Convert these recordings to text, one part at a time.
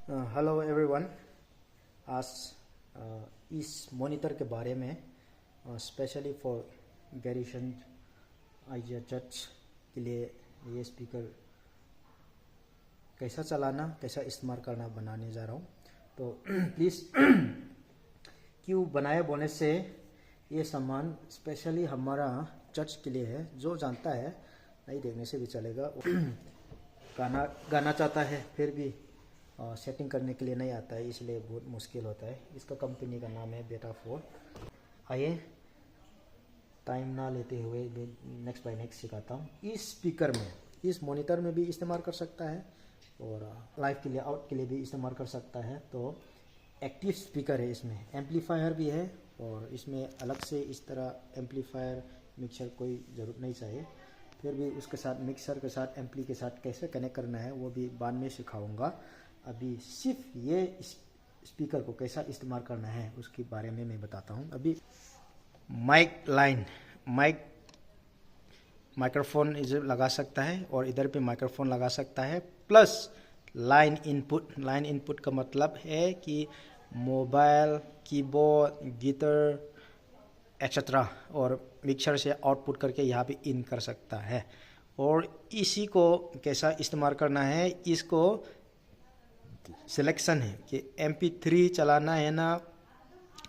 Hello everyone. आज इस monitor के बारे में स्पेशली फॉर गैरिसन आइजिया चर्च के लिए ये स्पीकर कैसा चलाना, कैसा इस्तेमाल करना बनाने जा रहा हूँ। तो प्लीज़ क्यों बनाए बोलने से ये सामान स्पेशली हमारा चर्च के लिए है। जो जानता है नहीं देखने से भी चलेगा। गाना चाहता है फिर भी सेटिंग करने के लिए नहीं आता है, इसलिए बहुत मुश्किल होता है। इसका कंपनी का नाम है बेटा 4। आइए टाइम ना लेते हुए नेक्स्ट बाय नेक्स्ट सिखाता हूँ। इस स्पीकर में, इस मॉनिटर में भी इस्तेमाल कर सकता है और लाइव के लिए, आउट के लिए भी इस्तेमाल कर सकता है। तो एक्टिव स्पीकर है, इसमें एम्पलीफायर भी है और इसमें अलग से इस तरह एम्पलीफायर मिक्सर कोई ज़रूरत नहीं चाहिए। फिर भी उसके साथ मिक्सर के साथ एम्पली के साथ कैसे कनेक्ट करना है वो भी बाद में सिखाऊंगा। अभी सिर्फ ये स्पीकर को कैसा इस्तेमाल करना है उसके बारे में मैं बताता हूँ। अभी माइक्रोफोन इधर लगा सकता है और इधर पे माइक्रोफोन लगा सकता है, प्लस लाइन इनपुट का मतलब है कि मोबाइल, कीबोर्ड, गिटार एक्सेट्रा और मिक्सर से आउटपुट करके यहाँ पे इन कर सकता है। और इसी को कैसा इस्तेमाल करना है, इसको सिलेक्शन है कि MP3 चलाना है ना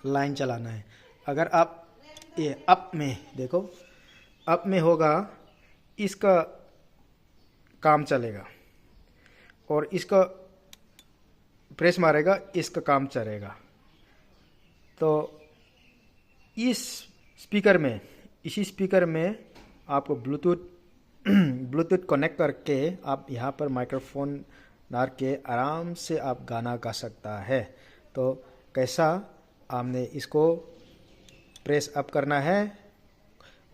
लाइन चलाना है। अगर आप ये अप में देखो, अप में होगा इसका काम चलेगा और इसका प्रेस मारेगा इसका काम चलेगा। तो इस स्पीकर में, इसी स्पीकर में आपको ब्लूटूथ कनेक्ट करके आप यहाँ पर माइक्रोफोन डाल के आराम से आप गाना गा सकता है। तो कैसा आपने इसको प्रेस अप करना है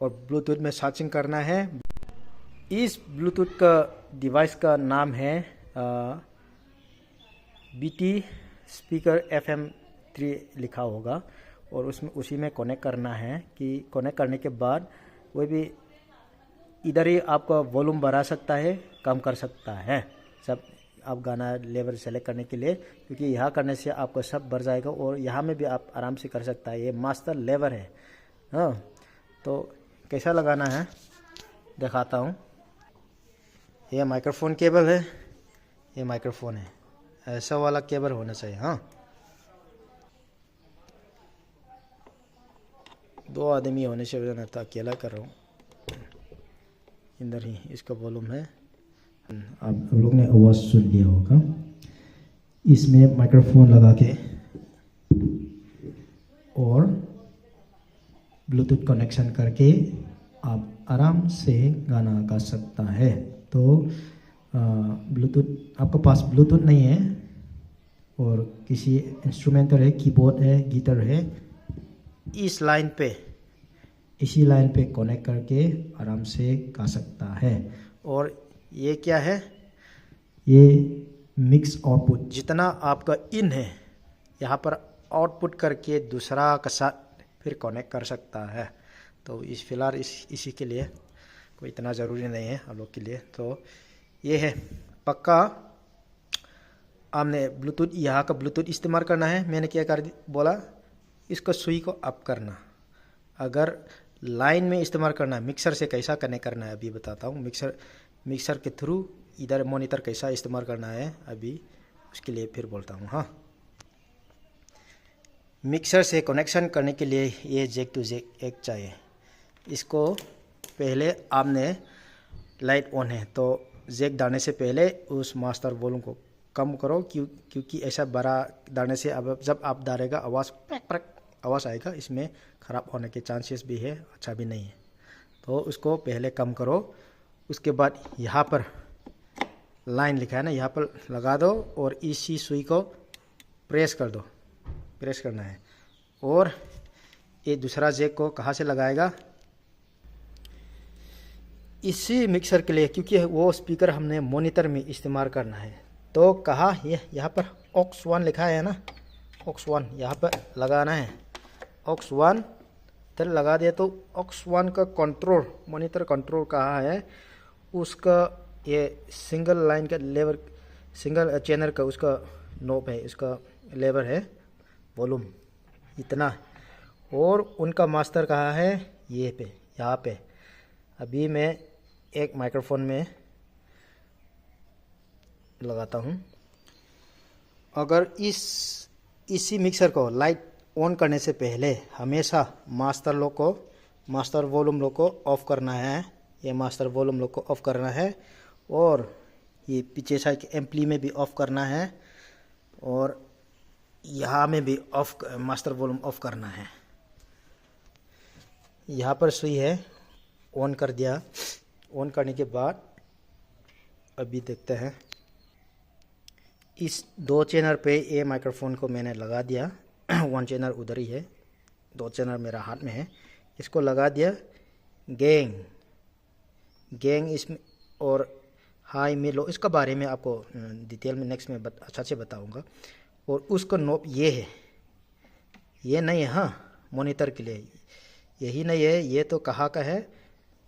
और ब्लूटूथ में सर्चिंग करना है। इस ब्लूटूथ का डिवाइस का नाम है BT स्पीकर FM3 लिखा होगा और उसमें उसी में कनेक्ट करना है। कि कनेक्ट करने के बाद वो भी इधर ही आपका वॉल्यूम बढ़ा सकता है, कम कर सकता है, सब आप गाना लेवल सेलेक्ट करने के लिए, क्योंकि यहाँ करने से आपको सब बढ़ जाएगा और यहाँ में भी आप आराम से कर सकता है। ये मास्टर लेवल है। हाँ, तो कैसा लगाना है दिखाता हूँ। ये माइक्रोफोन केबल है, ये माइक्रोफोन है, ऐसा वाला केबल होना चाहिए। हाँ, 2 आदमी होने से वजह तो अकेला कर रहा हूँ। इधर ही इसका वॉल्यूम है। आप लोग ने आवाज़ सुन लिया होगा। इसमें माइक्रोफोन लगा के और ब्लूटूथ कनेक्शन करके आप आराम से गाना गा सकता है। तो ब्लूटूथ, आपके पास ब्लूटूथ नहीं है और किसी इंस्ट्रूमेंटल है, कीबोर्ड है, गिटार है, इस लाइन पे, इसी लाइन पे कनेक्ट करके आराम से गा सकता है। और ये क्या है, ये मिक्स आउटपुट, जितना आपका इन है यहाँ पर आउटपुट करके दूसरा के साथ फिर कनेक्ट कर सकता है। तो इस फिलहाल इसी के लिए कोई इतना ज़रूरी नहीं है आप लोग के लिए। तो ये है पक्का, आपने ब्लूटूथ, यहाँ का ब्लूटूथ इस्तेमाल करना है। मैंने क्या कर बोला, इसको सुई को अप करना। अगर लाइन में इस्तेमाल करना है, मिक्सर से कैसा कनेक्ट करना है अभी बताता हूँ। मिक्सर के थ्रू इधर मॉनिटर कैसा इस्तेमाल करना है अभी उसके लिए फिर बोलता हूँ। हाँ, मिक्सर से कनेक्शन करने के लिए ये जैक टू जैक एक चाहिए। इसको पहले आपने लाइट ऑन है तो जैक डालने से पहले उस मास्टर वॉल्यूम को कम करो, क्योंकि ऐसा बड़ा डालने से अब जब आप डालेगा आवाज़ प्रक आवाज़ आएगा, इसमें ख़राब होने के चांसेस भी है, अच्छा भी नहीं है। तो उसको पहले कम करो। उसके बाद यहाँ पर लाइन लिखा है ना, यहाँ पर लगा दो और इसी सुई को प्रेस कर दो, प्रेस करना है। और ये दूसरा जैक को कहाँ से लगाएगा, इसी मिक्सर के लिए, क्योंकि वो स्पीकर हमने मॉनिटर में इस्तेमाल करना है। तो कहाँ, ये यहाँ पर ऑक्स 1 लिखा है ना, ऑक्स 1 यहाँ पर लगाना है। ऑक्स 1 इधर लगा दिया तो ऑक्स 1 का कंट्रोल, मॉनिटर कंट्रोल कहाँ है, उसका ये सिंगल लाइन का लेवल, सिंगल चैनल का उसका नॉब है, इसका लेवर है, वॉल्यूम इतना। और उनका मास्टर कहाँ है, ये पे, यहाँ पे। अभी मैं एक माइक्रोफोन में लगाता हूँ। अगर इसी मिक्सर को लाइट ऑन करने से पहले हमेशा मास्टर वॉल्यूम लोग को ऑफ करना है। ये मास्टर वॉल्यूम लोग को ऑफ करना है, और ये पीछे साइड के एम्पली में भी ऑफ करना है, और यहाँ में भी मास्टर वॉल्यूम ऑफ करना है। यहाँ पर सुई है, ऑन कर दिया। ऑन करने के बाद अभी देखते हैं, इस 2 चैनल पे ये माइक्रोफोन को मैंने लगा दिया। 1 चैनल उधर ही है, 2 चैनल मेरा हाथ में है, इसको लगा दिया। गेंग इसमें, और हाई में लो, इसका बारे में आपको डिटेल में नेक्स्ट में अच्छा से बताऊंगा। और उसका नॉब ये है, ये नहीं है, हाँ, मॉनिटर के लिए यही नहीं है, ये तो कहाँ का है,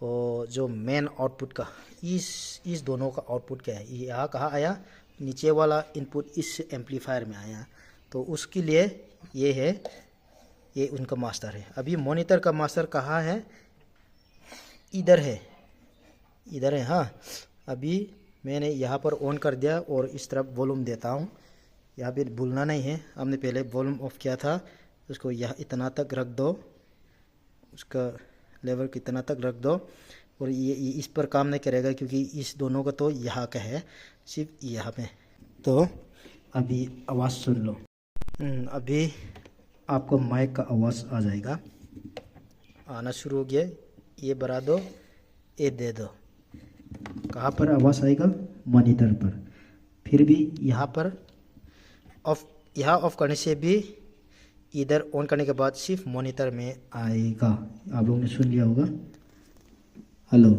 और जो मेन आउटपुट का, इस दोनों का आउटपुट क्या है, ये यहाँ कहाँ आया, नीचे वाला इनपुट इस एम्पलीफायर में आया, तो उसके लिए ये है, ये उनका मास्टर है। अभी मॉनिटर का मास्टर कहाँ है, इधर है, हाँ। अभी मैंने यहाँ पर ऑन कर दिया और इस तरफ वॉल्यूम देता हूँ। यहाँ पे भूलना नहीं है, हमने पहले वॉल्यूम ऑफ किया था, उसको यहाँ इतना तक रख दो, उसका लेवल कितना तक रख दो। और ये इस पर काम नहीं करेगा क्योंकि इस दोनों का तो यहाँ का है, सिर्फ यहाँ पे। तो अभी आवाज़ सुन लो। अभी आपको माइक का आवाज़ आ जाएगा, आना शुरू हो गया। ये बढ़ा दो, ये दे दो, कहाँ पर आवाज़ आएगा, मॉनिटर पर। फिर भी यहाँ पर ऑफ करने से भी इधर ऑन करने के बाद सिर्फ मॉनिटर में आएगा। आप लोगों ने सुन लिया होगा। हेलो,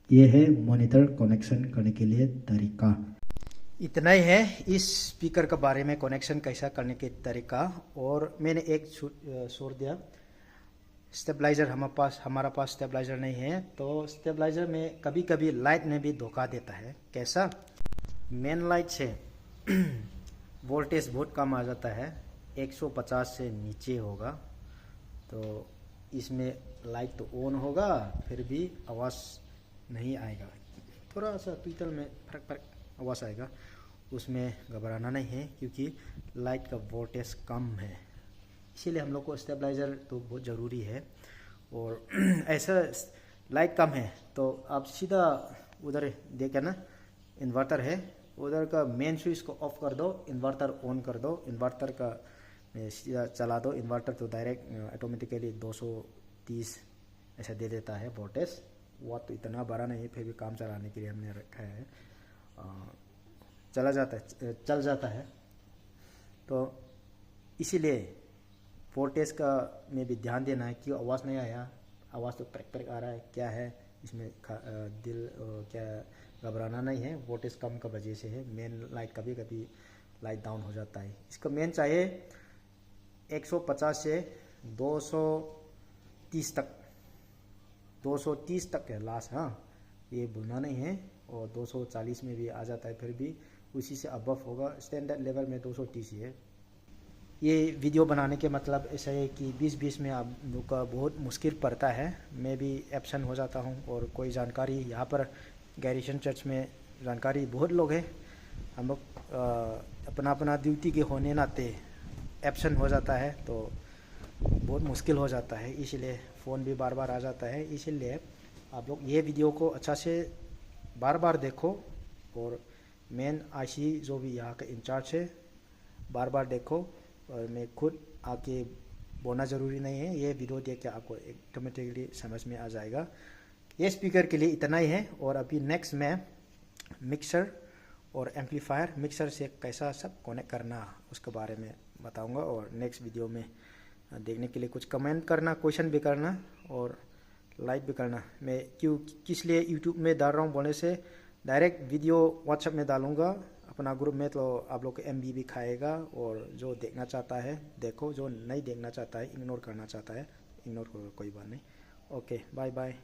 ये है मॉनिटर कनेक्शन करने के लिए तरीका। इतना ही है इस स्पीकर के बारे में, कनेक्शन कैसा करने के तरीका। और मैंने एक छोड़ दिया, स्टेबलाइज़र हमारा पास स्टेबलाइज़र नहीं है, तो स्टेबलाइज़र में कभी कभी लाइट में भी धोखा देता है। कैसा, मेन लाइट से वोल्टेज बहुत कम आ जाता है, 150 से नीचे होगा, तो इसमें लाइट तो ऑन होगा फिर भी आवाज़ नहीं आएगा, थोड़ा सा पीतल में फर्क आवाज़ आएगा। उसमें घबराना नहीं है क्योंकि लाइट का वोल्टेज कम है, इसीलिए हम लोग को स्टेबलाइज़र तो बहुत ज़रूरी है। और ऐसा लाइट कम है तो आप सीधा उधर देखें ना, इन्वर्टर है, उधर का मेन स्विच को ऑफ कर दो, इन्वर्टर ऑन कर दो, इन्वर्टर का सीधा चला दो। इन्वर्टर तो डायरेक्ट ऑटोमेटिकली 230 ऐसा दे देता है वोल्टेज। वो तो इतना बड़ा नहीं है, फिर भी काम चलाने के लिए हमने रखा है, चल जाता है। तो इसीलिए वोल्टेज का में भी ध्यान देना है कि आवाज़ नहीं आया, आवाज़ तो पैक आ रहा है, क्या है इसमें क्या घबराना नहीं है, वोल्टेज कम का वजह से है। मेन लाइट कभी कभी लाइट डाउन हो जाता है, इसका मेन चाहिए 150 से 230 तक, 230 तक है लास्ट, हाँ, ये भूलना नहीं है। और 240 में भी आ जाता है, फिर भी उसी से अबव होगा, स्टैंडर्ड लेवल में 230 ही है। ये वीडियो बनाने के मतलब ऐसा है कि 20-20 में आप लोग का बहुत मुश्किल पड़ता है, मैं भी एब्सेंट हो जाता हूँ, और कोई जानकारी यहाँ पर गैरिसन चर्च में जानकारी बहुत लोग हैं, हम लोग अपना अपना ड्यूटी के होने नाते एब्सेंट हो जाता है, तो बहुत मुश्किल हो जाता है, इसलिए फ़ोन भी बार बार आ जाता है। इसीलिए आप लोग ये वीडियो को अच्छा से बार बार देखो, और मेन आईसी जो भी यहाँ का इंचार्ज है बार बार देखो, और मैं खुद आके बोलना ज़रूरी नहीं है, ये वीडियो देख के आपको ऑटोमेटिकली समझ में आ जाएगा। ये स्पीकर के लिए इतना ही है। और अभी नेक्स्ट में मिक्सर और एम्पलीफायर, मिक्सर से कैसा सब कनेक्ट करना उसके बारे में बताऊंगा। और नेक्स्ट वीडियो में देखने के लिए कुछ कमेंट करना, क्वेश्चन भी करना और लाइक भी करना। मैं किस लिए यूट्यूब में डाल रहा हूँ बोलने से, डायरेक्ट वीडियो व्हाट्सएप में डालूँगा अपना ग्रुप में, तो आप लोग को MB भी खाएगा। और जो देखना चाहता है देखो, जो नहीं देखना चाहता है, इग्नोर करना चाहता है इग्नोर करो, कोई बात नहीं। Okay, bye bye.